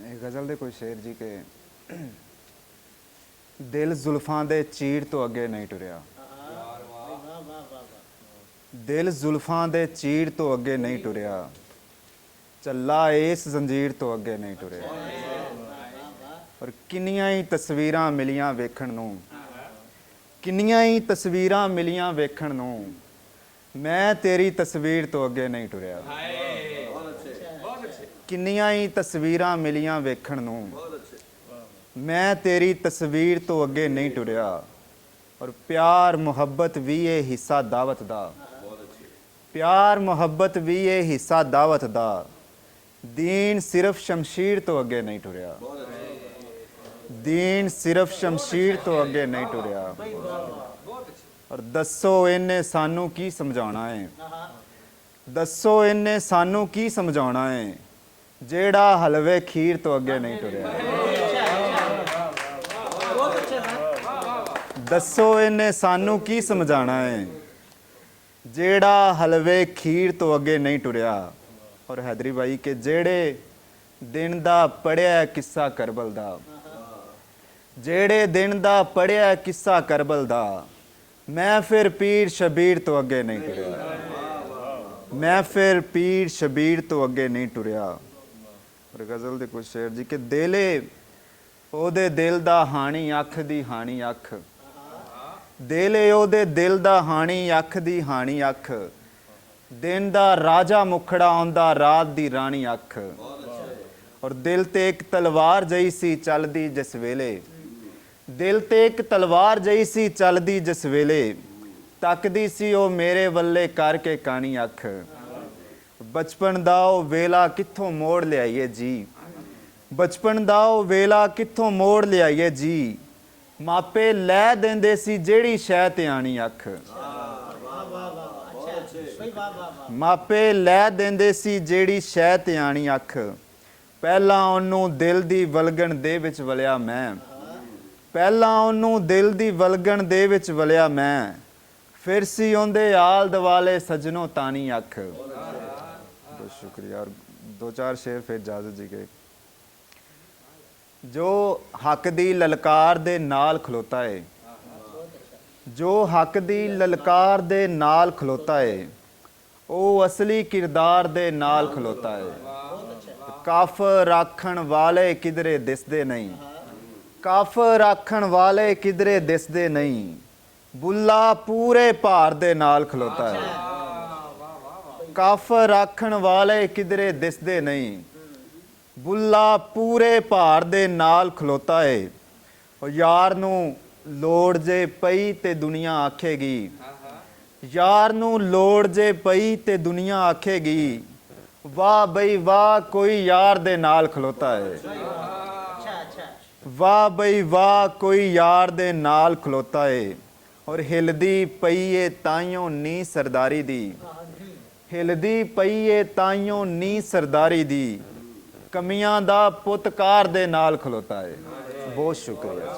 गज़ल दे कोई शेर जी के दिल जुल्फां दे चीड़ तो अगे नहीं टुरिया, दिल जुल्फां दे चीड़ तो अगे नहीं टुरिया, चला इस जंजीर तो अगे नहीं टुरिया। पर किन्नियां ही तस्वीरां मिलियां वेखण नूं, किन्नियां ही तस्वीरां मिलियां वेखण नूं, मैं तेरी तस्वीर तो अगे नहीं टुरिया। किन्नियां ही तस्वीरां मिलियां वेखण नूं, मैं तेरी तस्वीर तो अगे नहीं टुरिया। और प्यार मुहब्बत भी ये हिस्सा दावत दा, प्यार मुहब्बत भी ये हिस्सा दावत दा, दीन सिर्फ शमशीर तो अगे नहीं टुरिया, दीन सिर्फ शमशीर तो अगे नहीं टुरिया। और दसो इन्हें सानू की समझाना है, दसो इन्हें सानू की समझाना है, जेड़ा हलवे खीर तो अगे नहीं टुरिया। दसो इन्हें सानू की समझाना है, जेड़ा हलवे खीर तो अगे नहीं टुरिया। और हैदरी भाई के जेड़े दिन दा पढ़िया किस्सा करबल दा, जेड़े दिन दा पढ़िया किस्सा करबल दा, मैं फिर पीर शबीर तो अगे नहीं टुरिया, मैं फिर पीर शबीर तो अगे नहीं टुरिया। और गज़ल दे कुछ शेर जी के दिले ओदे दिल दा हानी अख दी हानी अख, दिले ओदे दिल दा हानी अख दी हानी अख, दिन दा राजा मुखड़ा आंदा रात दी रानी अख। और दिल ते एक तलवार जई सी चलदी जिस वेले, दिल ते एक तलवार जई सी चलदी जिस वेले, तकदी सी ओ मेरे वल्ले करके कानी अख। बचपन दा ओ वेला कित्थों मोड़ लियाइए जी, बचपन दा ओ वेला कित्थों मोड़ लियाइए जी, मापे लै देंदे सी जेड़ी शै ते आनी अख, मापे लै देंदे सी जेड़ी शै ते आनी अख। पहला ओनू दिल दी वलगण दे विच वलिया मैं, पहला ओनू दिल दी वलगण दे विच वलिया मैं, फिर सी ओंदे आल दवाले सजनों तानी अख। बहुत शुक्रिया। और दो चार शेर फिर इजाजत जी के। जो हक दी ललकार दे नाल खलोता है, जो हक दी ललकार दे नाल खलोता है, वो असली किरदार दे नाल खलोता है। कफ राखण वाले किधरे दिसदे नहीं, कफ राखण वाले किधरे दिसदे नहीं, बुल्ला पूरे भार दे नाल खलोता है। कफ राखण वाले किधरे दिसदे नहीं, बुल्ला पूरे भार दे नाल खलोता है। और यार नू लोड़ जे पई ते दुनिया आखेगी, यार नू लोड़ जे पई ते दुनिया आखेगी, वाह बई वाह कोई यार दे नाल खलोता है, वाह बई वाह कोई यार दे नाल खलोता है। और हिलदी पई ए ताइयों नी सरदारी दी, हिलदी पई ए ताइयों नी सरदारी दी, कमियां दा पुतकार दे नाल खलोता है। बहुत शुक्रिया।